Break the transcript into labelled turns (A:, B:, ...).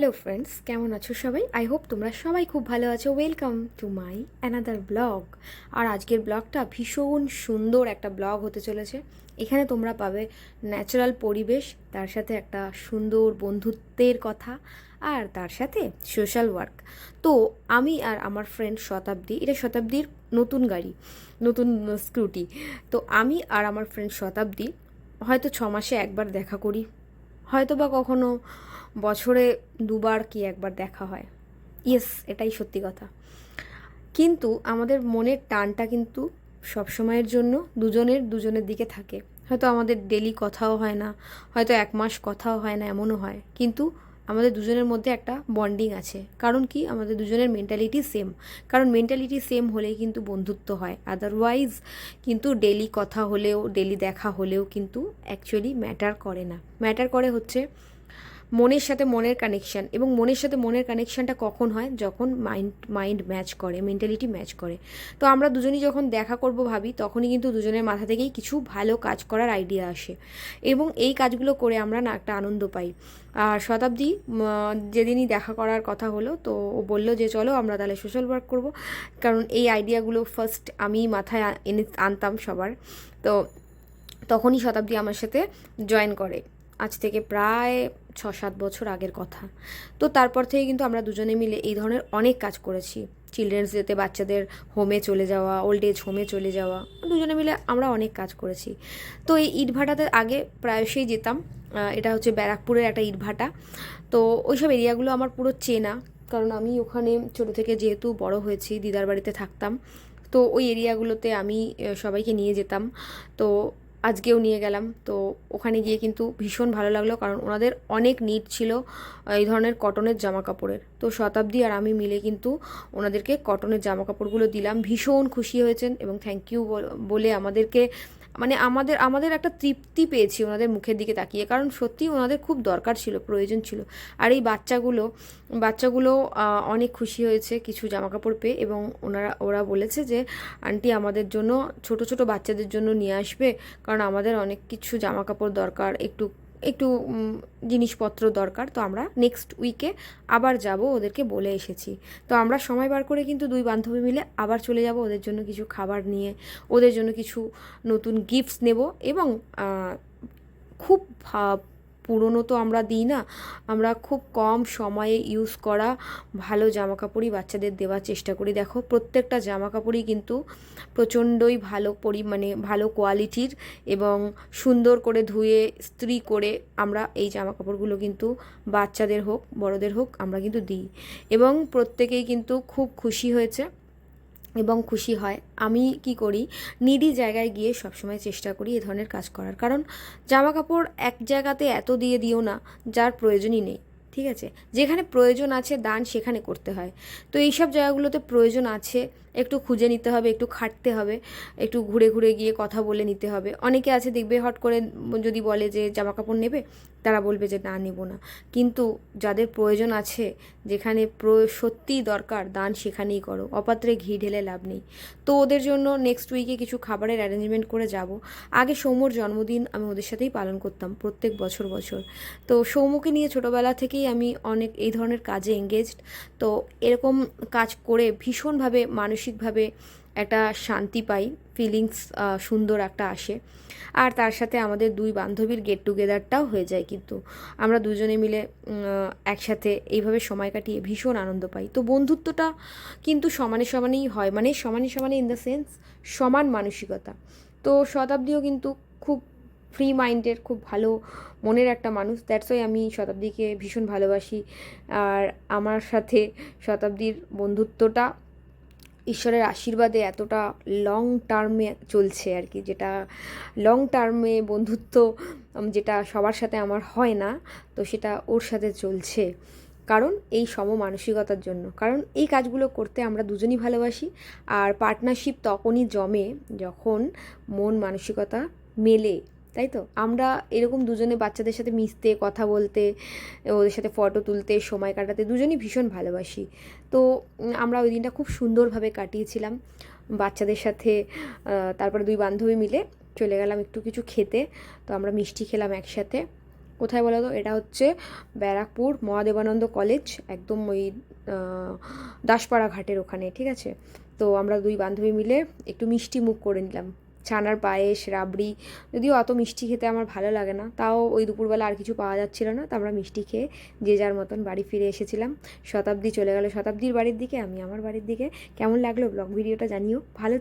A: Hello friends, কেমন আছো সবাই? আই হোপ তোমরা সবাই খুব ভালো আছো। Welcome to my another blog. আর আজকের ব্লগটা ভীষণ সুন্দর একটা ব্লগ হতে চলেছে। এখানে তোমরা পাবে ন্যাচারাল পরিবেশ, তার সাথে একটা সুন্দর বন্ধুত্বের কথা, আর তার সাথে সোশ্যাল ওয়ার্ক। তো আমি আর আমার ফ্রেন্ড শতাব্দী, এটা শতাব্দীর নতুন গাড়ি, নতুন স্কুটি। তো আমি আর আমার ফ্রেন্ড শতাব্দী হয়তো 6 মাসে একবার দেখা করি, হয়তো বা কখনো বছরে দুবার কি একবার দেখা হয়। ইয়েস, এটাই সত্যি কথা। কিন্তু আমাদের মনের টানটা কিন্তু সবসময়ের জন্য দুজনের দিকে থাকে। হয়তো আমাদের ডেলি কথাও হয় না, হয়তো 1 মাস কথাও হয় না, এমনও হয়। কিন্তু আমাদের দুজনের মধ্যে একটা বন্ডিং আছে। কারণ কি, আমাদের দুজনের মেন্টালিটি সেম। কারণ মেন্টালিটি সেম হলেই কিন্তু বন্ধুত্ব হয়। আদারওয়াইজ কিন্তু ডেলি কথা হলেও, ডেলি দেখা হলেও কিন্তু অ্যাকচুয়ালি ম্যাটার করে না। ম্যাটার করে হচ্ছে মনের সাথে মনের কানেকশান। এবং মনের সাথে মনের কানেকশানটা কখন হয়? যখন মাইন্ড ম্যাচ করে, মেন্টালিটি ম্যাচ করে। তো আমরা দুজনই যখন দেখা করব ভাবি, তখনই কিন্তু দুজনের মাথা থেকেই কিছু ভালো কাজ করার আইডিয়া আসে, এবং এই কাজগুলো করে আমরা না একটা আনন্দ পাই। আর শতাব্দী যেদিনই দেখা করার কথা হলো, তো ও বললো যে চলো আমরা তাহলে সোশ্যাল ওয়ার্ক করব। কারণ এই আইডিয়াগুলো ফার্স্ট আমি মাথায় এনে আনতাম সবার। তো তখনই শতাব্দী আমার সাথে জয়েন করে। আজ থেকে প্রায় 6-7 বছর আগের কথা। তো তারপর থেকে কিন্তু আমরা দুজনে মিলে এই ধরনের অনেক কাজ করেছি। চিলড্রেন্স ডেতে বাচ্চাদের হোমে চলে যাওয়া, ওল্ড এজ হোমে চলে যাওয়া, দুজনে মিলে আমরা অনেক কাজ করেছি। তো এই ইটভাটাতে আগে প্রায়শই যেতাম। এটা হচ্ছে ব্যারাকপুরের একটা ইটভাটা। তো ওইসব এরিয়াগুলো আমার পুরো চেনা, কারণ আমি ওখানে ছোটো থেকে যেহেতু বড় হয়েছি, দিদার বাড়িতে থাকতাম। তো ওই এরিয়াগুলোতে আমি সবাইকে নিয়ে যেতাম। তো আজকেও নিয়ে গেলাম। তো ওখানে গিয়ে কিন্তু ভীষণ ভালো লাগলো, কারণ ওনাদের অনেক নিড ছিল এই ধরনের কটনের জামা কাপড়ের। তো শতাব্দী আর আমি মিলে কিন্তু ওনাদেরকে কটনের জামা কাপড়গুলো দিলাম। ভীষণ খুশি হয়েছেন এবং থ্যাংক ইউ বলে আমাদেরকে, মানে আমাদের আমাদের একটা তৃপ্তি পেয়েছি ওনাদের মুখের দিকে তাকিয়ে। কারণ সত্যি ওনাদের খুব দরকার ছিল, প্রয়োজন ছিল। আর এই বাচ্চাগুলো অনেক খুশি হয়েছে কিছু জামাকাপড় পেয়ে, এবং ওরা বলেছে যে আন্টি আমাদের জন্য, ছোট ছোট বাচ্চাদের জন্য নিয়ে আসবে, কারণ আমাদের অনেক কিছু জামাকাপড় দরকার, একটু একটু জিনিসপত্র দরকার। তো আমরা নেক্সট উইকে আবার যাব, ওদেরকে বলে এসেছি। তো আমরা সময় বার করে কিন্তু দুই বান্ধবী মিলে আবার চলে যাব ওদের জন্য কিছু খাবার নিয়ে, ওদের জন্য কিছু নতুন গিফটস নেব। এবং খুব পুরনো তো আমরা দিই না, আমরা খুব কম সময়ে ইউজ করা ভালো জামাকাপড়ই বাচ্চাদের দেওয়ার চেষ্টা করি। দেখো, প্রত্যেকটা জামাকাপড়ই কিন্তু প্রচণ্ডই ভালো মানে ভালো কোয়ালিটির, এবং সুন্দর করে ধুয়ে ইস্ত্রি করে আমরা এই জামাকাপড়গুলো কিন্তু বাচ্চাদের হোক বড়দের হোক আমরা কিন্তু দিই। এবং প্রত্যেকেই কিন্তু খুব খুশি হয়েছে এবং খুশি হয়। আমি কি করি, নিডি জায়গায় গিয়ে সবসময় চেষ্টা করি এ ধরনের কাজ করার। কারণ জামা কাপড় এক জায়গাতে এত দিয়ে দিও না যার প্রয়োজনই নেই, ঠিক আছে? যেখানে প্রয়োজন আছে দান সেখানে করতে হয়। তো এইসব জায়গাগুলোতে প্রয়োজন আছে, একটু খুঁজে নিতে হবে, একটু খাটতে হবে, একটু ঘুরে ঘুরে গিয়ে কথা বলে নিতে হবে। অনেকে আছে দেখবে হট করে যদি বলে যে জামা কাপড় নেবে, তারা বলবে যে না, নেব না। কিন্তু যাদের প্রয়োজন আছে, যেখানে সত্যিই দরকার, দান সেখানেই করো, অপাত্রে ঘি ঢেলে লাভ নেই। তো ওদের জন্য নেক্সট উইকে কিছু খাবারের অ্যারেঞ্জমেন্ট করে যাব। আগে সৌম্যর জন্মদিন আমি ওদের সাথেই পালন করতাম প্রত্যেক বছর বছর। তো সৌম্যকে নিয়ে ছোটোবেলা থেকেই আমি অনেক এই ধরনের কাজে এঙ্গেজড। তো এরকম কাজ করে ভীষণভাবে মানসিকভাবে একটা শান্তি পাই, ফিলিংস সুন্দর একটা আসে। আর তার সাথে আমাদের দুই বান্ধবীর গেট টুগেদারটাও হয়ে যায়। কিন্তু আমরা দুজনে মিলে একসাথে এইভাবে সময় কাটিয়ে ভীষণ আনন্দ পাই। তো বন্ধুত্বটা কিন্তু সমানে সমানেই হয়, মানে সমানে সমানে ইন দ্য সেন্স সমান মানসিকতা। তো শতাব্দীও কিন্তু খুব ফ্রি মাইন্ডের, খুব ভালো মনের একটা মানুষ। দ্যাটস ওয়াই আমি শতাব্দীকে ভীষণ ভালোবাসি। আর আমার সাথে শতাব্দীর বন্ধুত্বটা ঈশ্বরের আশীর্বাদে এতটা লং টার্মে চলছে আর কি, যেটা লং টার্মে বন্ধুত্ব যেটা সবার সাথে আমার হয় না, তো সেটা ওর সাথে চলছে। কারণ এই মানসিকতার জন্য, কারণ এই কাজগুলো করতে আমরা দুজনই ভালোবাসি। আর পার্টনারশিপ তখনই জমে যখন মন মানসিকতা মেলে, তাই তো? আমরা এরকম দুজনে বাচ্চাদের সাথে মিশতে, কথা বলতে, ওদের সাথে ফটো তুলতে, সময় কাটাতে দুজনই ভীষণ ভালোবাসি। তো আমরা ওই দিনটা খুব সুন্দরভাবে কাটিয়েছিলাম বাচ্চাদের সাথে। তারপরে দুই বান্ধবী মিলে চলে গেলাম একটু কিছু খেতে। তো আমরা মিষ্টি খেলাম একসাথে, কোথায় বলো তো? এটা হচ্ছে ব্যারাকপুর মহাদেবানন্দ কলেজ, একদম ওই দাসপাড়া ঘাটের ওখানে, ঠিক আছে? তো আমরা দুই বান্ধবী মিলে একটু মিষ্টি মুখ করে নিলাম, ছানার পায়েস, রাবড়ি। যদিও অত মিষ্টি খেতে আমার ভালো লাগে না, তাও ওই দুপুরবেলা আর কিছু পাওয়া যাচ্ছিল না, তো আমরা মিষ্টি খেয়ে যে যার মতন বাড়ি ফিরে এসেছিলাম। শতাব্দী চলে গেল শতাব্দীর বাড়ির দিকে, আমি আমার বাড়ির দিকে। কেমন লাগলো ব্লগ ভিডিওটা জানিও। ভালো